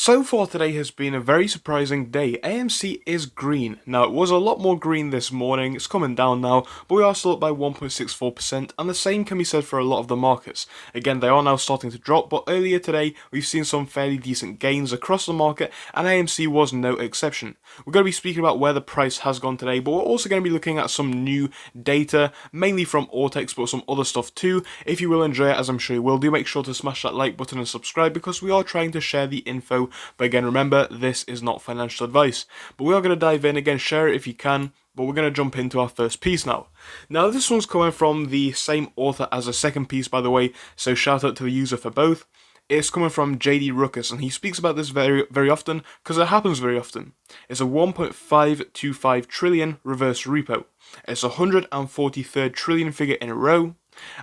So far today has been a very surprising day. AMC is green. Now it was a lot more green this morning, it's coming down now, but we are still up by 1.64% and the same can be said for a lot of the markets. Again, they are now starting to drop, but earlier today we've seen some fairly decent gains across the market and AMC was no exception. We're going to be speaking about where the price has gone today, but we're also going to be looking at some new data, mainly from Ortex, but some other stuff too. If you will enjoy it, as I'm sure you will, do make sure to smash that like button and subscribe because we are trying to share the info. But again, remember, this is not financial advice. But we are going to dive in again, share it if you can. But we're going to jump into our first piece now. Now, this one's coming from the same author as the second piece, by the way, so shout out to the user for both. It's coming from JD Ruckus, and he speaks about this very often, because it happens very often. It's a 1.525 trillion reverse repo. It's a 143rd trillion figure in a row,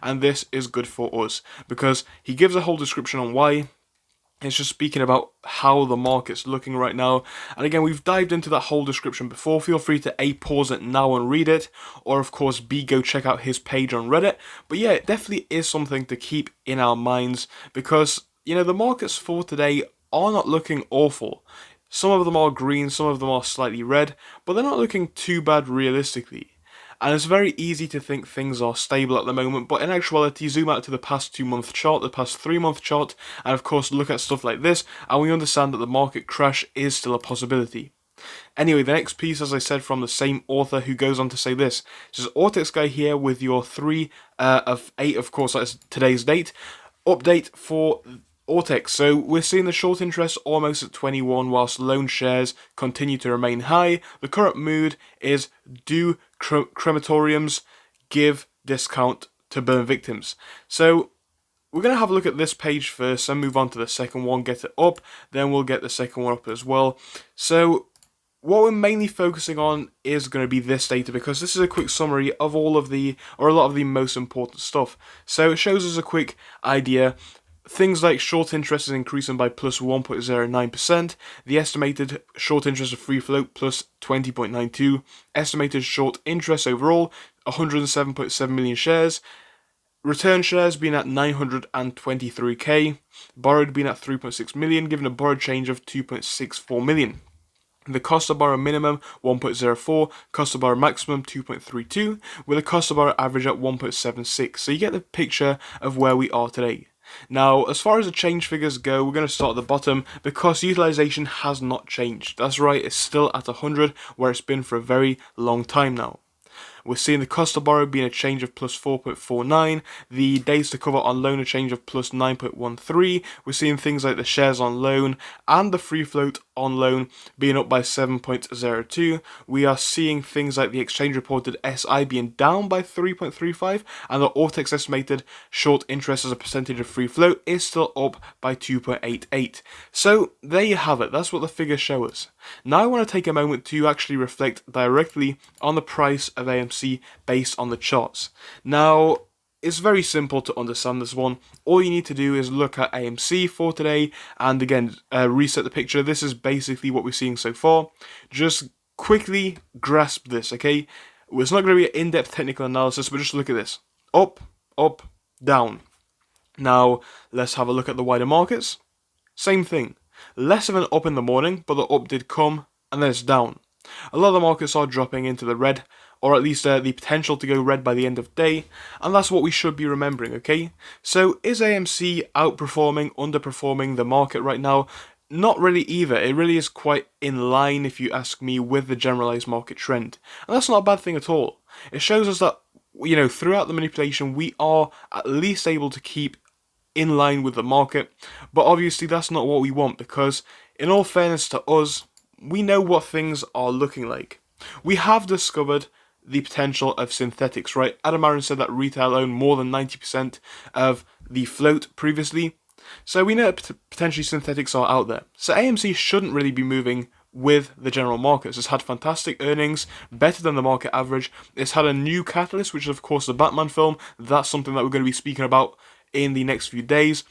and this is good for us, because he gives a whole description on why. It's just speaking about how the market's looking right now. And again, we've dived into that whole description before. Feel free to A, pause it now and read it. Or of course, B, go check out his page on Reddit. But yeah, it definitely is something to keep in our minds. Because, you know, the markets for today are not looking awful. Some of them are green, some of them are slightly red. But they're not looking too bad realistically. And it's very easy to think things are stable at the moment, but in actuality, zoom out to the past 2-month chart, the past 3-month chart, and of course look at stuff like this, and we understand that the market crash is still a possibility. Anyway, the next piece, as I said, from the same author, who goes on to say this. This is Ortex Guy here with your 3 of 8, of course, that's today's date, update for Ortex. So we're seeing the short interest almost at 21 whilst loan shares continue to remain high. The current mood is do crematoriums give discount to burn victims. So we're going to have a look at this page first and move on to the second one, get it up, then we'll get the second one up as well. So what we're mainly focusing on is going to be this data because this is a quick summary of all of the, or a lot of the most important stuff. So it shows us a quick idea. Things like short interest is increasing by plus 1.09%, the estimated short interest of free float plus 20.92, estimated short interest overall 107.7 million shares, return shares being at 923k, borrowed being at 3.6 million, giving a borrowed change of 2.64 million. The cost to borrow minimum 1.04, cost to borrow maximum 2.32, with a cost to borrow average at 1.76. So you get the picture of where we are today. Now, as far as the change figures go, we're going to start at the bottom because utilization has not changed. That's right, it's still at 100, where it's been for a very long time now. We're seeing the cost to borrow being a change of plus 4.49, the days to cover on loan a change of plus 9.13, we're seeing things like the shares on loan and the free float on loan being up by 7.02, we are seeing things like the exchange reported SI being down by 3.35, and the Ortex estimated short interest as a percentage of free float is still up by 2.88. So there you have it, that's what the figures show us. Now I want to take a moment to actually reflect directly on the price of AMC based on the charts. Now, it's very simple to understand this one. All you need to do is look at AMC for today and again, reset the picture. This is basically what we're seeing so far. Just quickly grasp this, okay? It's not going to be an in-depth technical analysis, but just look at this. Up, up, down. Now, let's have a look at the wider markets. Same thing. Less of an up in the morning, but the up did come, and then it's down. A lot of the markets are dropping into the red, or at least the potential to go red by the end of day, and that's what we should be remembering, okay? So is AMC outperforming, underperforming the market right now? Not really either. It really is quite in line, if you ask me, with the generalized market trend. And that's not a bad thing at all. It shows us that, you know, throughout the manipulation, we are at least able to keep in line with the market, but obviously that's not what we want because, in all fairness to us, we know what things are looking like. We have discovered the potential of synthetics, right? Adam Aron said that retail owned more than 90% of the float previously, so we know that potentially synthetics are out there. So AMC shouldn't really be moving with the general markets. It's had fantastic earnings, better than the market average. It's had a new catalyst, which is of course the Batman film. That's something that we're going to be speaking about in the next few days.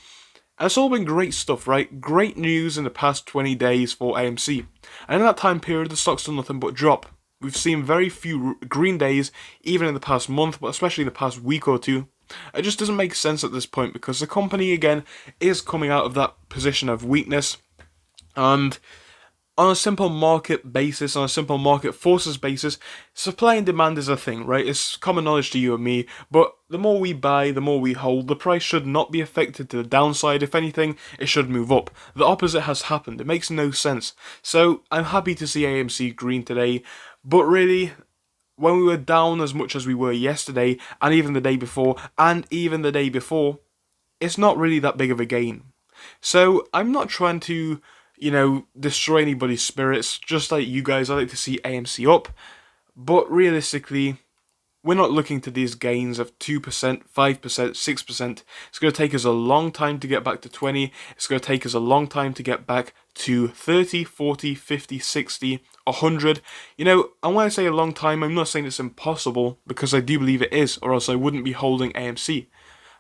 And it's all been great stuff, right? Great news in the past 20 days for AMC. And in that time period, the stock's done nothing but drop. We've seen very few green days, even in the past month, but especially in the past week or two. It just doesn't make sense at this point because the company, again, is coming out of that position of weakness. And on a simple market basis, on a simple market forces basis, supply and demand is a thing, right? It's common knowledge to you and me, but the more we buy, the more we hold, the price should not be affected to the downside. If anything, it should move up. The opposite has happened. It makes no sense. So I'm happy to see AMC green today, but really, when we were down as much as we were yesterday, and even the day before, and even the day before, it's not really that big of a gain. So I'm not trying to, destroy anybody's spirits. Just like you guys, I like to see AMC up. But realistically, we're not looking to these gains of 2%, 5%, 6%. It's going to take us a long time to get back to 20. It's going to take us a long time to get back to 30, 40, 50, 60, 100. And when I say a long time, I'm not saying it's impossible, because I do believe it is, or else I wouldn't be holding AMC.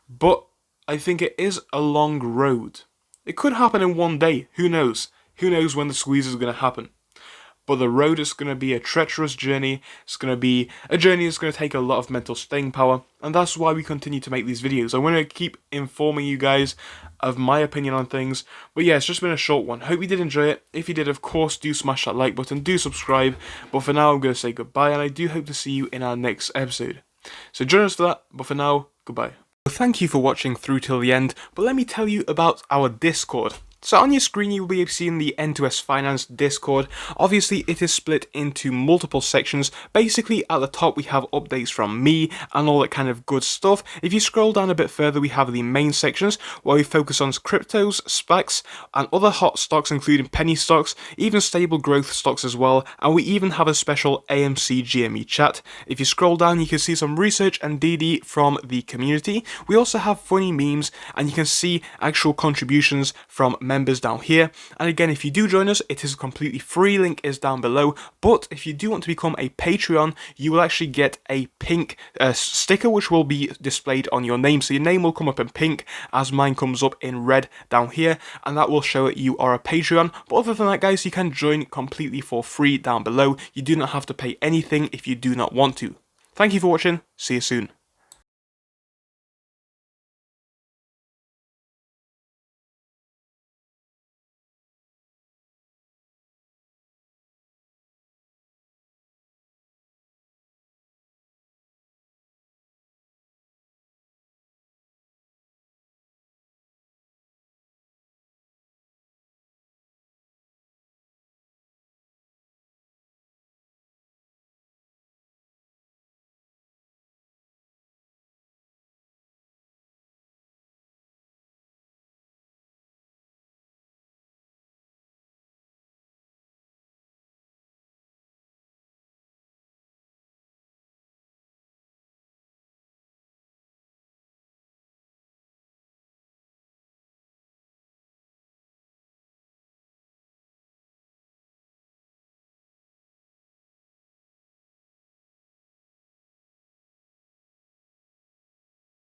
But I think it is a long road. It could happen in one day. Who knows? Who knows when the squeeze is going to happen? But the road is going to be a treacherous journey. It's going to be a journey that's going to take a lot of mental staying power. And that's why we continue to make these videos. I want to keep informing you guys of my opinion on things. But yeah, it's just been a short one. Hope you did enjoy it. If you did, of course, do smash that like button. Do subscribe. But for now, I'm going to say goodbye. And I do hope to see you in our next episode. So join us for that. But for now, goodbye. Thank you for watching through till the end, but let me tell you about our Discord. So on your screen you will be seeing the N2S Finance Discord. Obviously it is split into multiple sections. Basically at the top we have updates from me and all that kind of good stuff. If you scroll down a bit further we have the main sections where we focus on cryptos, SPACs and other hot stocks including penny stocks, even stable growth stocks as well, and we even have a special AMC GME chat. If you scroll down you can see some research and DD from the community. We also have funny memes and you can see actual contributions from members down here. And again, if you do join us, it is completely free, link is down below. But if you do want to become a Patreon, you will actually get a pink sticker which will be displayed on your name. So your name will come up in pink as mine comes up in red down here, and that will show that you are a Patreon. But other than that guys, you can join completely for free down below. You do not have to pay anything if you do not want to. Thank you for watching, see you soon.